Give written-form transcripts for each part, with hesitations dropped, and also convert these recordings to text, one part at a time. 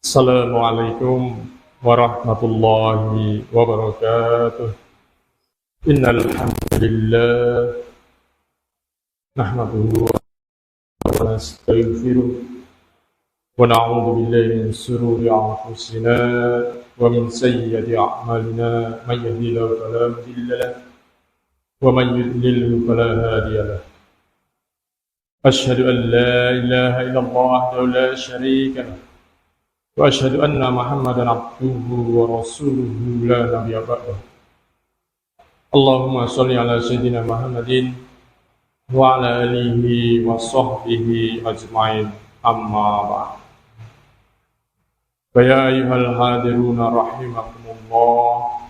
Assalamualaikum warahmatullahi wabarakatuh. Innal hamdalillah nahmaduhu wa nastaghfiruh wa na'udzu billahi min shururi anfusina wa min sayyiati a'malina may yahdihillahu fala mudilla lahu wa man yudlil fala hadiya lahu. Asyhadu an la ilaha illallah wahdahu la syarika lahu wa asyhadu anna Muhammadan abduhu wa rasuluhu la nabiyya ba'dahu. Allahumma shalli ala sayyidina Muhammadin wa ala alihi wa sahbihi ajma'in, amma ba'd. Fa ya ayyuhal hadiruna rahimakumullah,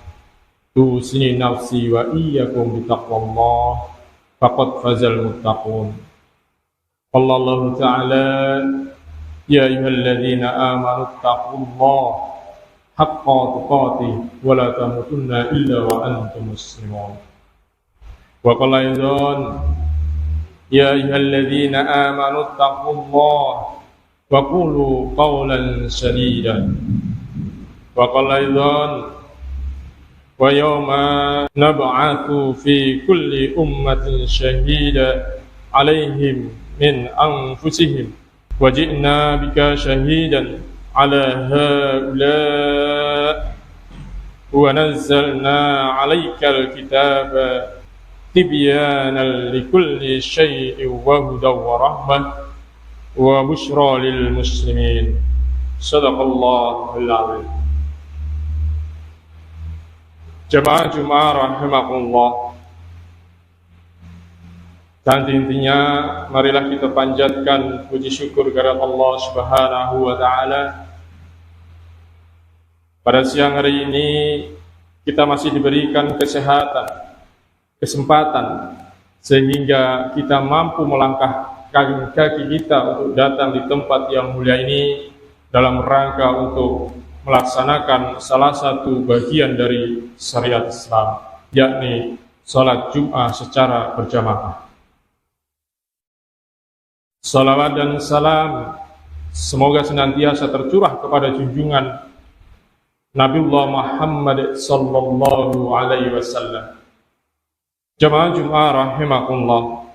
tusini nafsi wa iyyakum bitaqwallah faqad fazal muttaqun. Wallahu ta'ala ya ayyuhalladzina amanu taqullaha haqqa tuqatih wa la tamutunna illa wa antum muslimun. Wa qala aidan ya ayyuhalladzina amanu taqullaha wa qulu qawlan sadida. Wa qala aidan wa yawma nab'atsu fi kulli ummatin shahida 'alaihim min anfusihim wa ji'na bika shahidan 'ala haula wa nazzalna 'alaikal kitaba tibyanan likulli syai'in wa hudan wa rahmah wa busyra lil muslimin. Shadaqallahul 'azim. Jamaah Jumat rahimakumullah. Dan intinya, marilah kita panjatkan puji syukur kepada Allah Subhanahu wa Ta'ala. Pada siang hari ini kita masih diberikan kesehatan, kesempatan, sehingga kita mampu melangkahkan kaki kita untuk datang di tempat yang mulia ini dalam rangka untuk melaksanakan salah satu bagian dari syariat Islam, yakni salat Jumat secara berjamaah. Salawat dan salam semoga senantiasa tercurah kepada junjungan Nabiullah Muhammad sallallahu alaihi wasallam. Jamaah Jumat rahimakumullah,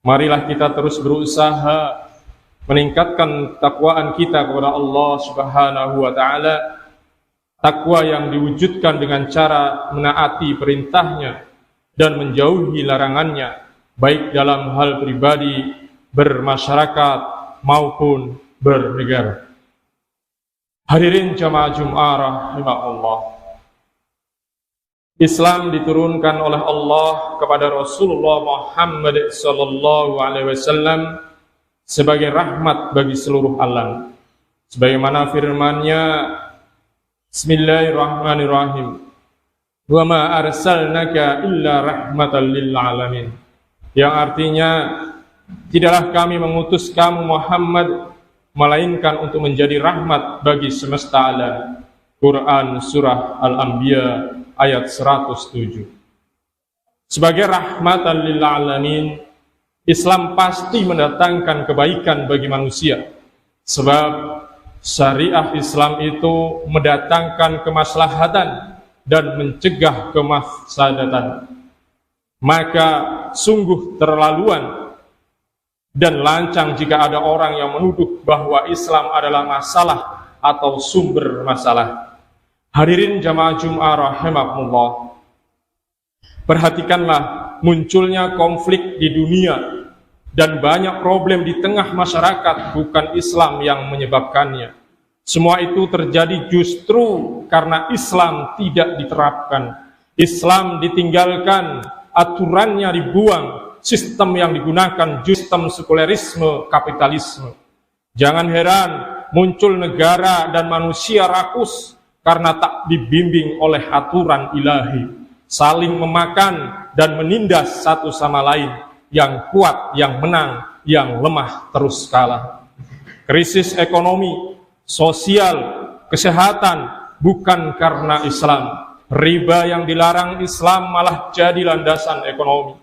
marilah kita terus berusaha meningkatkan takwaan kita kepada Allah Subhanahu wa Ta'ala, takwa yang diwujudkan dengan cara menaati perintahnya dan menjauhi larangannya, baik dalam hal pribadi, bermasyarakat maupun bernegara. Hadirin jamaah Jumat rahimakumullah, Islam diturunkan oleh Allah kepada Rasulullah Muhammad sallallahu alaihi wasallam sebagai rahmat bagi seluruh alam. Sebagaimana firman-Nya, Bismillahirrahmanirrahim, wa ma arsalnaka illa rahmatan lil alamin, yang artinya, tidaklah kami mengutus kamu Muhammad melainkan untuk menjadi rahmat bagi semesta alam. Quran Surah Al-Anbiya ayat 107. Sebagai rahmatan lil alamin, Islam pasti mendatangkan kebaikan bagi manusia, sebab syariah Islam itu mendatangkan kemaslahatan dan mencegah kemafsadatan. Maka sungguh terlaluan dan lancang jika ada orang yang menuduh bahwa Islam adalah masalah atau sumber masalah. Hadirin jamaah Jumat rahimakumullah, perhatikanlah munculnya konflik di dunia dan banyak problem di tengah masyarakat bukan Islam yang menyebabkannya. Semua itu terjadi justru karena Islam tidak diterapkan. Islam ditinggalkan, aturannya dibuang, sistem yang digunakan sistem sekulerisme kapitalisme. Jangan heran muncul negara dan manusia rakus karena tak dibimbing oleh aturan ilahi, saling memakan dan menindas satu sama lain, yang kuat yang menang, yang lemah terus kalah. Krisis ekonomi, sosial, kesehatan bukan karena Islam. Riba yang dilarang Islam malah jadi landasan ekonomi.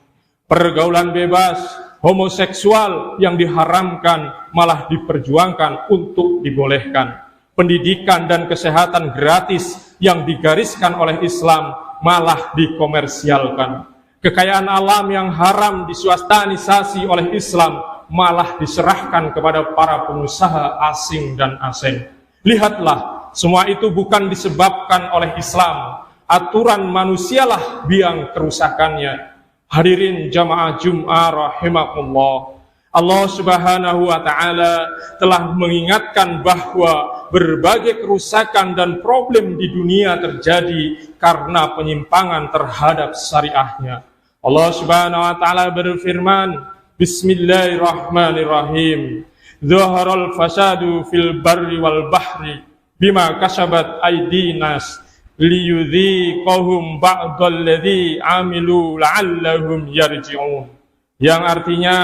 Pergaulan bebas, homoseksual yang diharamkan malah diperjuangkan untuk dibolehkan. pendidikan dan kesehatan gratis yang digariskan oleh Islam malah dikomersialkan. Kekayaan alam yang haram diswastanisasi oleh Islam malah diserahkan kepada para pengusaha asing dan asing. Lihatlah, semua itu bukan disebabkan oleh Islam. Aturan manusialah biang kerusakannya. Hadirin jamaah Jum'ah rahimakumullah. Allah Subhanahu wa Ta'ala telah mengingatkan bahwa berbagai kerusakan dan problem di dunia terjadi karena penyimpangan terhadap syariahnya. Allah Subhanahu wa Ta'ala berfirman, Bismillahirrahmanirrahim. Zaharal fasadu fil barri wal bahri bima kasabat aydinas liyudhiqahum ba'dalladzi amilu la'allahum yarji'un. Yang artinya,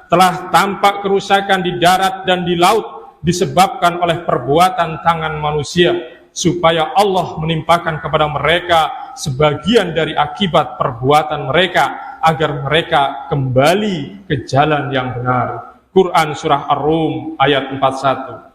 telah tampak kerusakan di darat dan di laut disebabkan oleh perbuatan tangan manusia, supaya Allah menimpakan kepada mereka sebagian dari akibat perbuatan mereka, agar mereka kembali ke jalan yang benar. Quran Surah Ar-Rum ayat 41.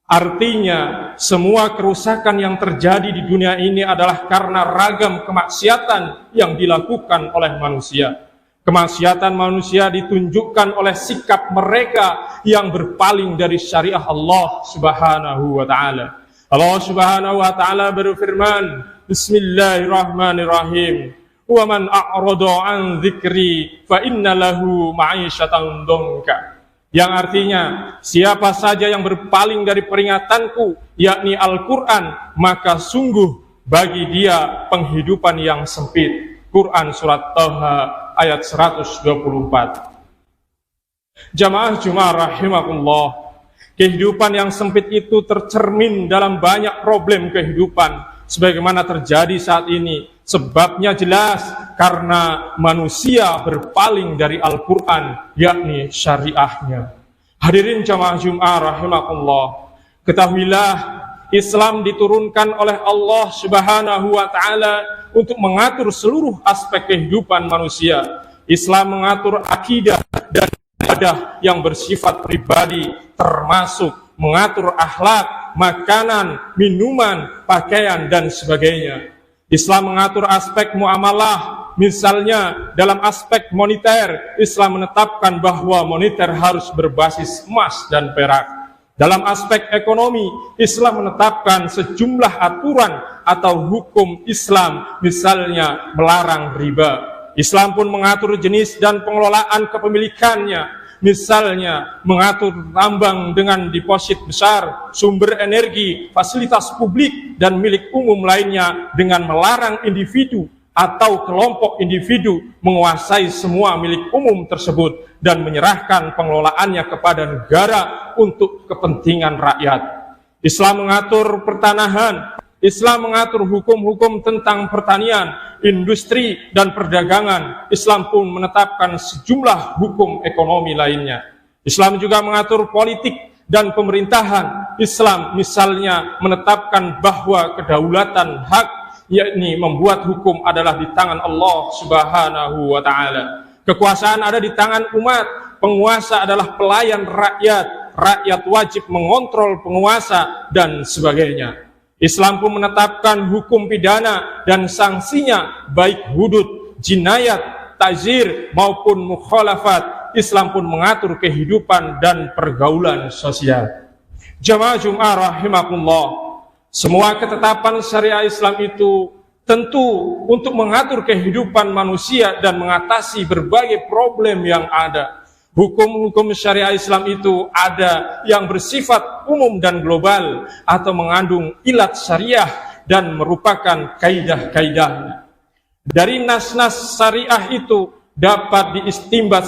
Artinya, semua kerusakan yang terjadi di dunia ini adalah karena ragam kemaksiatan yang dilakukan oleh manusia. Kemaksiatan manusia ditunjukkan oleh sikap mereka yang berpaling dari syariah Allah Subhanahu wa Ta'ala. Allah Subhanahu wa Ta'ala berfirman, Bismillahirrahmanirrahim. Wa man a'rada an dzikri fa inna lahu ma'isyatan dhanka. Yang artinya, siapa saja yang berpaling dari peringatanku, yakni Al-Quran, maka sungguh bagi dia penghidupan yang sempit. Quran Surat Taha ayat 124. Jamaah Jum'ah rahimakumullah, kehidupan yang sempit itu tercermin dalam banyak problem kehidupan sebagaimana terjadi saat ini. Sebabnya jelas, karena manusia berpaling dari Al-Quran, yakni syariahnya. Hadirin jamaah Jum'ah rahimakumullah, ketahuilah, Islam diturunkan oleh Allah Subhanahu wa Ta'ala untuk mengatur seluruh aspek kehidupan manusia. Islam mengatur akidah dan ibadah yang bersifat pribadi, termasuk mengatur akhlak, makanan, minuman, pakaian, dan sebagainya. Islam mengatur aspek muamalah, misalnya dalam aspek moneter, Islam menetapkan bahwa moneter harus berbasis emas dan perak. Dalam aspek ekonomi, Islam menetapkan sejumlah aturan atau hukum Islam, misalnya melarang riba. Islam pun mengatur jenis dan pengelolaan kepemilikannya, misalnya mengatur tambang dengan deposit besar, sumber energi, fasilitas publik, dan milik umum lainnya dengan melarang individu atau kelompok individu menguasai semua milik umum tersebut dan menyerahkan pengelolaannya kepada negara untuk kepentingan rakyat. Islam mengatur pertanahan, Islam mengatur hukum-hukum tentang pertanian, industri, dan perdagangan. Islam pun menetapkan sejumlah hukum ekonomi lainnya. Islam juga mengatur politik dan pemerintahan. Islam misalnya menetapkan bahwa kedaulatan hak, yakni membuat hukum, adalah di tangan Allah Subhanahu wa Ta'ala. Kekuasaan ada di tangan umat, penguasa adalah pelayan rakyat, rakyat wajib mengontrol penguasa, dan sebagainya. Islam pun menetapkan hukum pidana dan sanksinya, baik hudud, jinayat, ta'zir, maupun mukhalafat. Islam pun mengatur kehidupan dan pergaulan sosial. Jamaah Jum'ah rahimakumullah, semua ketetapan syariah Islam itu tentu untuk mengatur kehidupan manusia dan mengatasi berbagai problem yang ada. Hukum-hukum syariah Islam itu ada yang bersifat umum dan global atau mengandung ilat syariah dan merupakan kaidah-kaidahnya. Dari nas-nas syariah itu dapat diistimbat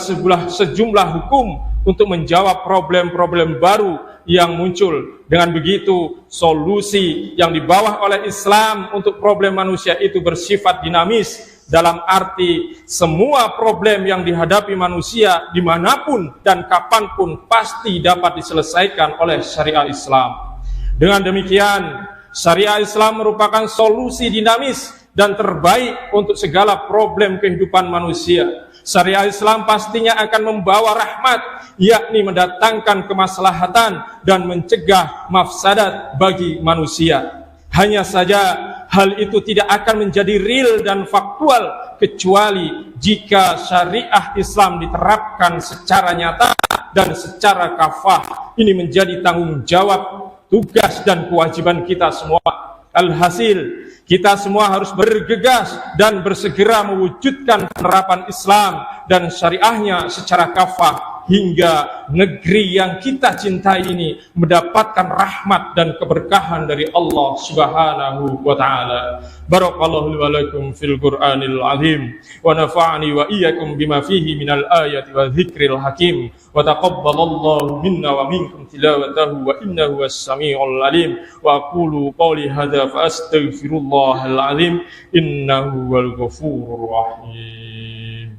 sejumlah hukum untuk menjawab problem-problem baru yang muncul. Dengan begitu, solusi yang dibawa oleh Islam untuk problem manusia itu bersifat dinamis, dalam arti semua problem yang dihadapi manusia dimanapun dan kapanpun pasti dapat diselesaikan oleh syariat Islam. Dengan demikian, syariat Islam merupakan solusi dinamis dan terbaik untuk segala problem kehidupan manusia. Syariah Islam pastinya akan membawa rahmat, yakni mendatangkan kemaslahatan dan mencegah mafsadat bagi manusia. Hanya saja hal itu tidak akan menjadi real dan faktual kecuali jika syariah Islam diterapkan secara nyata dan secara kafah. Ini menjadi tanggung jawab, tugas dan kewajiban kita semua. Alhasil, kita semua harus bergegas dan bersegera mewujudkan penerapan Islam dan syariahnya secara kafah hingga negeri yang kita cintai ini mendapatkan rahmat dan keberkahan dari Allah Subhanahu wa taala. Barakallahu li wa lakum fil Qur'anil azim wa nafa'ani wa iyyakum bima fihi minal ayati wa dzikril hakim wa taqabbalallahu minna wa minkum tilawatahu wa innahu was-sami'ul alim wa aqulu qawli hadza fa astaghfirullahal azim innahu wal ghafurur rahim.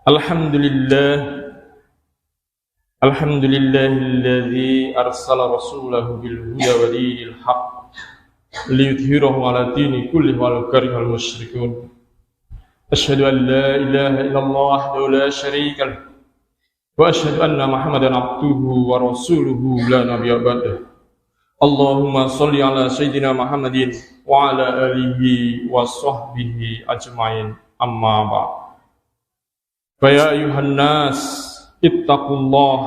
Alhamdulillahilladzi arsala rasulahu bil huda wa dinil haqq liyudhhirahu 'ala dini kullihi walau karihal musyrikun. Asyhadu an la ilaha illallah wahdahu la syarika lah wa asyhadu anna Muhammadan abduhu wa rasuluhu la nabiyya ba'dahu. Allahumma shalli 'ala sayyidina Muhammadin wa 'ala alihi wa sahbihi ajmain. Amma ba'd. Fa ya ayuhan nas ittaqullah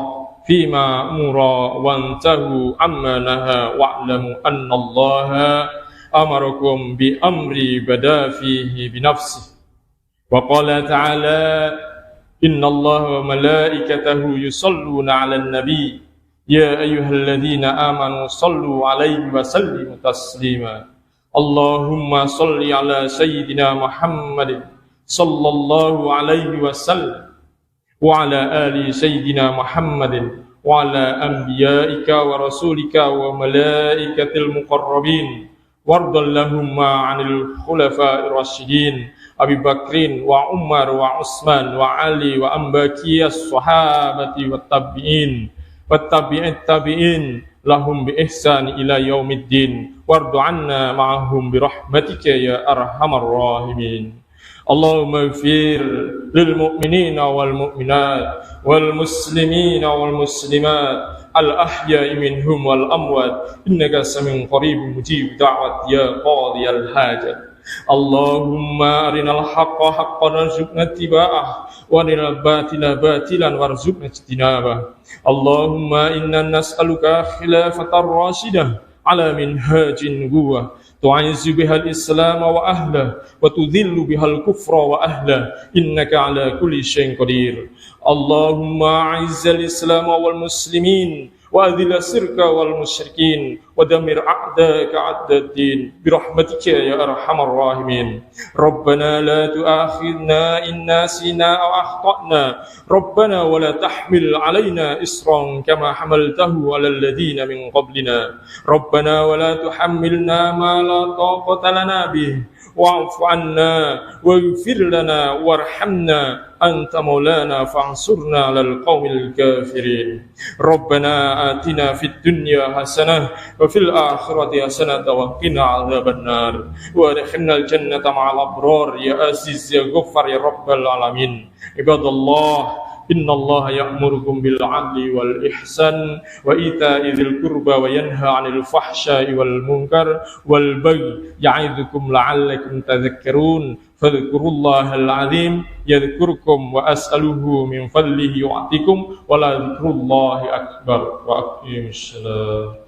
fima amura wantahu amma naha wa'lamu anna allaha amarakum bi amri bada fihi binafsihi wa qala ta'ala inna allaha wa malaikatahu yusalluna 'alan nabi ya ayyuhalladzina amanu sallu 'alaihi wa sallimu taslima. Allahumma salli 'ala sayyidina Muhammadin sallallahu alaihi wasallam wa ala ali sayyidina Muhammadin wa ala anbiya'ika wa rasulika wa malaikatil muqarrabin wardallahumma 'anil khulafa'ir rasyidin Abi Bakrin wa Umar wa Utsman wa Ali wa ambaqiyas sahabati wat tabi'in wat tabi'it tabi'in lahum bi ihsan ila yaumiddin wardu 'anna ma'ahum bi rahmatika ya arhamar rahimin. Allahumma ighfir lil mu'minina wal mu'minat wal muslimina wal muslimat al ahya'i minhum wal amwat innaka samiun qaribun mujib da'wat ya qadiyal hajat. Allahumma arinal haqqa haqqan warzuqna ittiba'ah wa arinal batila batilan warzuqna ijtinabah. Allahumma inna nas'aluka khilafatar rasyidah ala minhajin nubuwah tu'izzu bihal islam wa ahlah wa tudhillu bihal kufra wa ahlah innaka ala kulli syai'in qadir. Allahumma a'izzal islam wal muslimin wa adhil sirka wal musyrikin wa damir a'daka a'daddin birahmatika ya arhamar rahimin. Rabbana la tu'akhidna in nasina aw akhtana Rabbana wa la tahmil 'alaina isran kama hamaltahu 'alal ladzina min qablina Rabbana wa la tuhammilna ma la taqata lana bih wa'fu 'anna waghfir lana warhamna anta maulana fansurna 'alal qaumil kafirin. Rabbana atina fid dunya hasanah wa fil akhirati hasanah wa qina 'adzabannar wa adkhilnal jannata ma'al abrar ya aziz ya ghaffar ya rabbal alamin. Ibadallah innallaha ya'murukum bil 'adli wal ihsan wa ita'i dzil qurba wa yanha 'anil fahsya'i wal munkar wal baghi ya'idzukum la'allakum tadhakkarun. Fadhkurullahal 'azim yadhkurkum wa as'aluhu min fadlihi yu'tikum wa la dzikrullahi akbar wa aqimissalah.